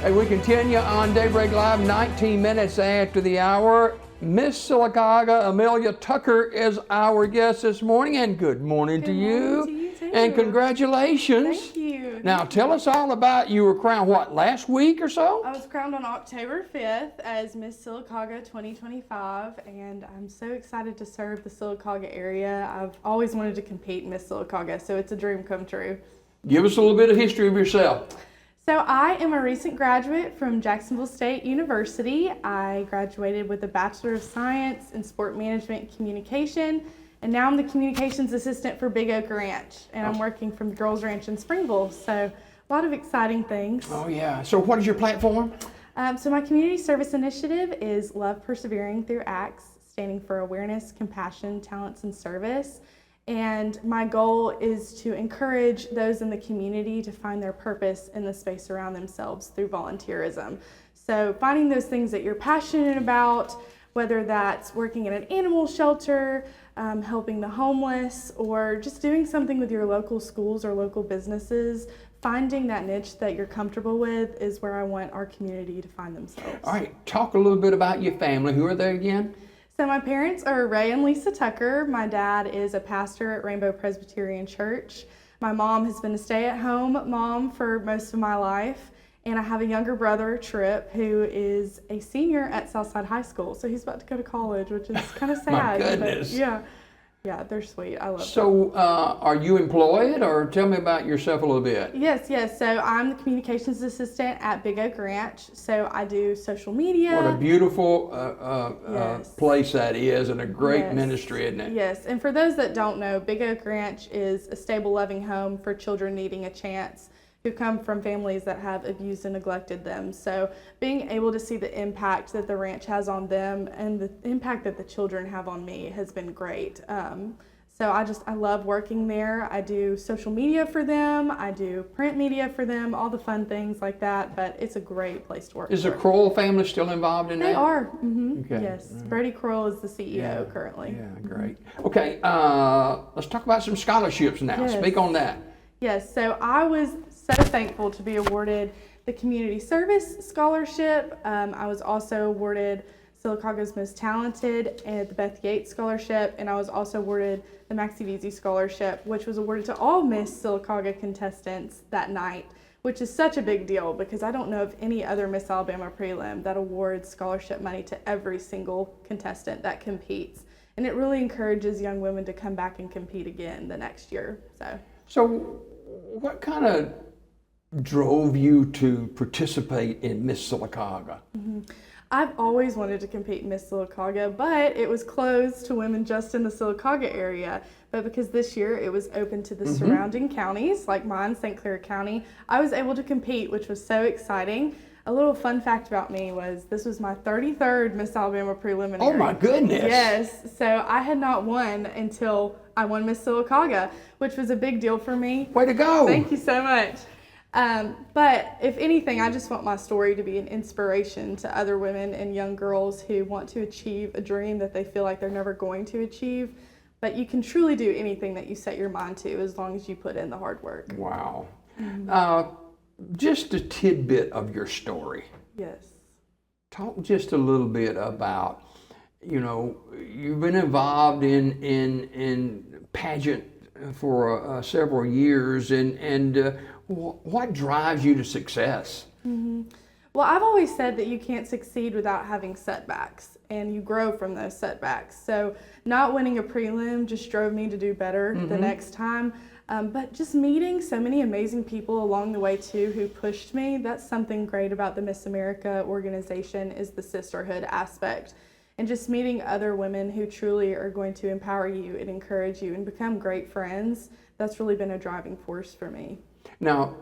Hey, we continue on Daybreak Live, 19 minutes after the hour. Miss Sylacauga, Ameila Tucker is our guest this morning, and good morning to you. Good morning to you too. And congratulations. Thank you. Now tell us all about, you were crowned, what, last week or so? I was crowned on October 5th as Miss Sylacauga 2025, and I'm so excited to serve the Sylacauga area. I've always wanted to compete in Miss Sylacauga, so it's a dream come true. Give us a little bit of history of yourself. So I am a recent graduate from Jacksonville State University. I graduated with a Bachelor of Science in Sport Management Communication, and now I'm the communications assistant for Big Oak Ranch, and I'm working from the Girls Ranch in Springville. So a lot of exciting things. Oh yeah. So what is your platform? So my community service initiative is Love Persevering Through Acts, standing for awareness, compassion, talents, and service. And my goal is to encourage those in the community to find their purpose in the space around themselves through volunteerism. So finding those things that you're passionate about, whether that's working in an animal shelter, helping the homeless, or just doing something with your local schools or local businesses, finding that niche that you're comfortable with is where I want our community to find themselves. All right, talk a little bit about your family. Who are they again? So my parents are Ray and Lisa Tucker. My dad is a pastor at Rainbow Presbyterian Church. My mom has been a stay-at-home mom for most of my life. And I have a younger brother, Trip, who is a senior at Southside High School. So he's about to go to college, which is kind of sad. My goodness. But yeah, they're sweet. I love them. So are you employed, or tell me about yourself a little bit? Yes. So I'm the communications assistant at Big Oak Ranch. So I do social media. What a beautiful place that is, and a great ministry, isn't it? Yes, and for those that don't know, Big Oak Ranch is a stable, loving home for children needing a chance who come from families that have abused and neglected them. So being able to see the impact that the ranch has on them and the impact that the children have on me has been great. So I love working there. I do social media for them. I do print media for them, all the fun things like that, but it's a great place to work. Is the Kroll family still involved in that? They are. Mm-hmm. Okay. Yes. Brady Kroll is the CEO currently. Yeah, great. Okay, let's talk about some scholarships now. Yes. Speak on that. Yes, so I was so thankful to be awarded the Community Service Scholarship. I was also awarded Sylacauga's Most Talented and the Beth Yates Scholarship, and I was also awarded the Maxie Veazey Scholarship, which was awarded to all Miss Sylacauga contestants that night, which is such a big deal because I don't know of any other Miss Alabama prelim that awards scholarship money to every single contestant that competes. And it really encourages young women to come back and compete again the next year. So what kind of drove you to participate in Miss Sylacauga? Mm-hmm. I've always wanted to compete in Miss Sylacauga, but it was closed to women just in the Sylacauga area. But because this year it was open to the surrounding counties, like mine, St. Clair County, I was able to compete, which was so exciting. A little fun fact about me was this was my 33rd Miss Alabama preliminary. Oh my goodness. Yes, so I had not won until I won Miss Sylacauga, which was a big deal for me. Way to go. Thank you so much. But if anything, I just want my story to be an inspiration to other women and young girls who want to achieve a dream that they feel like they're never going to achieve. But you can truly do anything that you set your mind to as long as you put in the hard work. Wow. Just a tidbit of your story. Yes. Talk just a little bit about, you've been involved in pageant for several years, and what drives you to success? Mm-hmm. Well, I've always said that you can't succeed without having setbacks, and you grow from those setbacks. So not winning a prelim just drove me to do better the next time. But just meeting so many amazing people along the way too who pushed me. That's something great about the Miss America organization, is the sisterhood aspect. And just meeting other women who truly are going to empower you and encourage you and become great friends. That's really been a driving force for me. Now,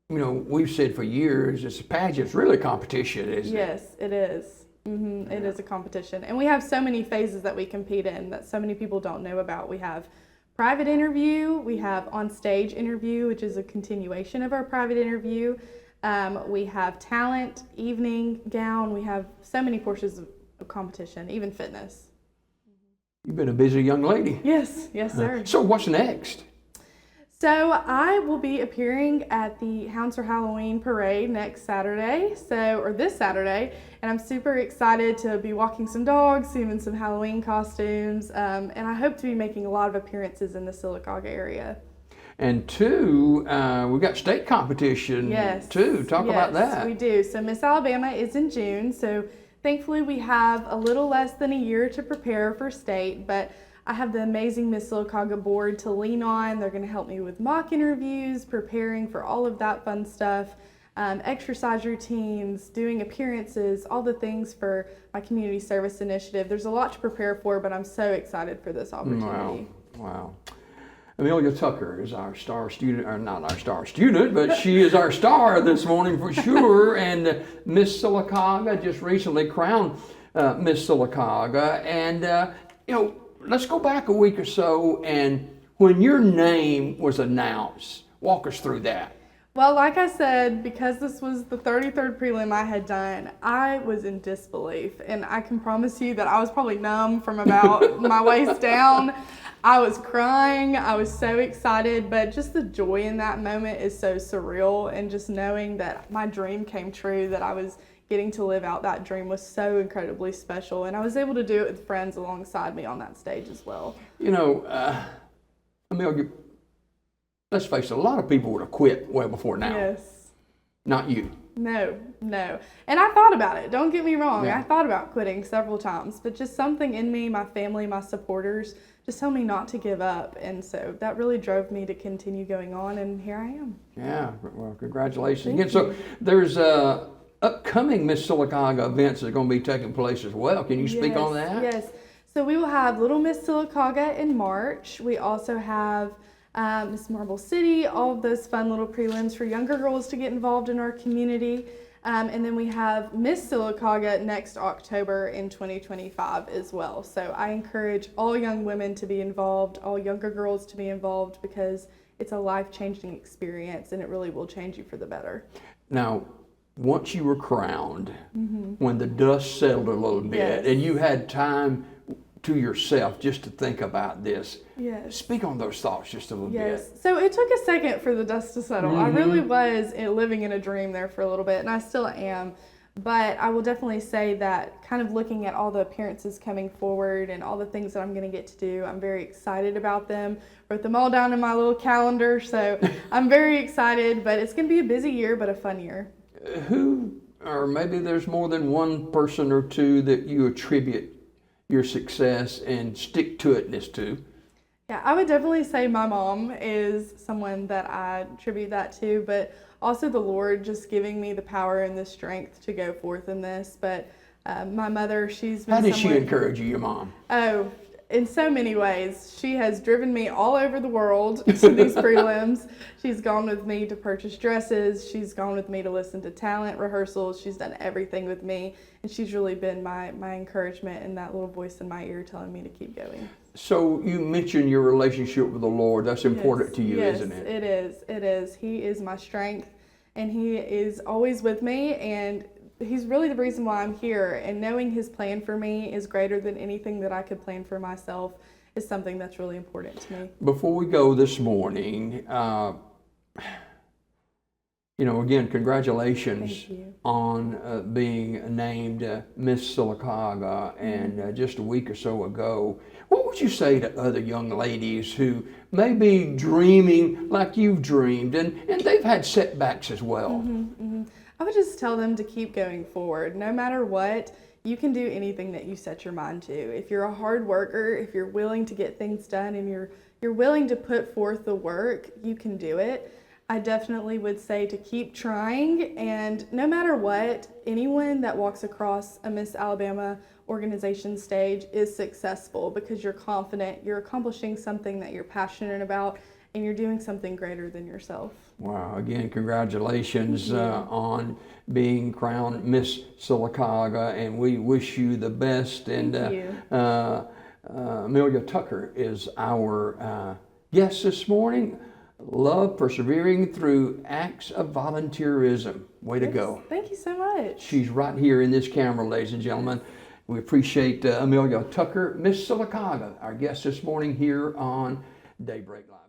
we've said for years, it's a pageant, it's really a competition, isn't it? Yes, it is. Mm-hmm. It is a competition. And we have so many phases that we compete in that so many people don't know about. We have private interview, we have on-stage interview, which is a continuation of our private interview. We have talent, evening gown. We have so many portions of competition, even fitness. You've been a busy young lady. Yes, sir. So what's next? So I will be appearing at the Hounds for Halloween parade next Saturday, or this Saturday, and I'm super excited to be walking some dogs, seeing some Halloween costumes, and I hope to be making a lot of appearances in the Sylacauga area. And two, we got state competition too. Talk about that. Yes, we do. So Miss Alabama is in June, so thankfully we have a little less than a year to prepare for state, but I have the amazing Miss Sylacauga board to lean on. They're going to help me with mock interviews, preparing for all of that fun stuff, exercise routines, doing appearances, all the things for my community service initiative. There's a lot to prepare for, but I'm so excited for this opportunity. Wow. Ameila Tucker is our star student, or not our star student, but she is our star this morning for sure. And Miss Sylacauga just recently crowned Miss Sylacauga. And, let's go back a week or so, and when your name was announced, walk us through that. Well, like I said, because this was the 33rd prelim I had done, I was in disbelief. And I can promise you that I was probably numb from about my waist down. I was crying. I was so excited, but just the joy in that moment is so surreal. And just knowing that my dream came true, that I was getting to live out that dream, was so incredibly special. And I was able to do it with friends alongside me on that stage as well. Ameila, let's face it, a lot of people would have quit well before now. Yes. Not you. No. And I thought about it. Don't get me wrong. Yeah. I thought about quitting several times, but just something in me, my family, my supporters, just told me not to give up. And so that really drove me to continue going on, and here I am. Yeah, well, congratulations Thank again. you. So there's upcoming Miss Sylacauga events that are going to be taking place as well. Can you speak on that? Yes. So we will have Little Miss Sylacauga in March. We also have Miss Marble City, all of those fun little prelims for younger girls to get involved in our community. And then we have Miss Sylacauga next October in 2025 as well. So I encourage all young women to be involved, all younger girls to be involved, because it's a life-changing experience and it really will change you for the better. Now, once you were crowned, when the dust settled a little bit and you had time to yourself just to think about this, speak on those thoughts just a little bit. So it took a second for the dust to settle. I really was living in a dream there for a little bit, and I still am. But I will definitely say that kind of looking at all the appearances coming forward and all the things that I'm going to get to do, I'm very excited about them. Wrote them all down in my little calendar, so I'm very excited. But it's going to be a busy year, but a fun year. Who, or maybe there's more than one person or two that you attribute your success and stick-to-itness to? Yeah, I would definitely say my mom is someone that I attribute that to, but also the Lord just giving me the power and the strength to go forth in this. But my mother, she's been How did she encourage you, your mom? Oh, in so many ways. She has driven me all over the world to these prelims. She's gone with me to purchase dresses. She's gone with me to listen to talent rehearsals. She's done everything with me. And she's really been my encouragement and that little voice in my ear telling me to keep going. So you mentioned your relationship with the Lord. That's important to you, isn't it? It is. He is my strength, and He is always with me, and He's really the reason why I'm here. And knowing His plan for me is greater than anything that I could plan for myself is something that's really important to me. Before we go this morning, again, congratulations on being named Miss Sylacauga. And just a week or so ago, what would you say to other young ladies who may be dreaming like you've dreamed, and they've had setbacks as well? I would just tell them to keep going forward. No matter what, you can do anything that you set your mind to. If you're a hard worker, if you're willing to get things done, and you're willing to put forth the work, you can do it. I definitely would say to keep trying, and no matter what, anyone that walks across a Miss Alabama organization stage is successful because you're confident, you're accomplishing something that you're passionate about, and you're doing something greater than yourself. Wow, again, congratulations on being crowned Miss Sylacauga, and we wish you the best. And Ameila Tucker is our guest this morning. Love persevering through acts of volunteerism. Way to go. Thank you so much. She's right here in this camera, ladies and gentlemen. We appreciate Ameila Tucker, Miss Sylacauga, our guest this morning here on Daybreak Live.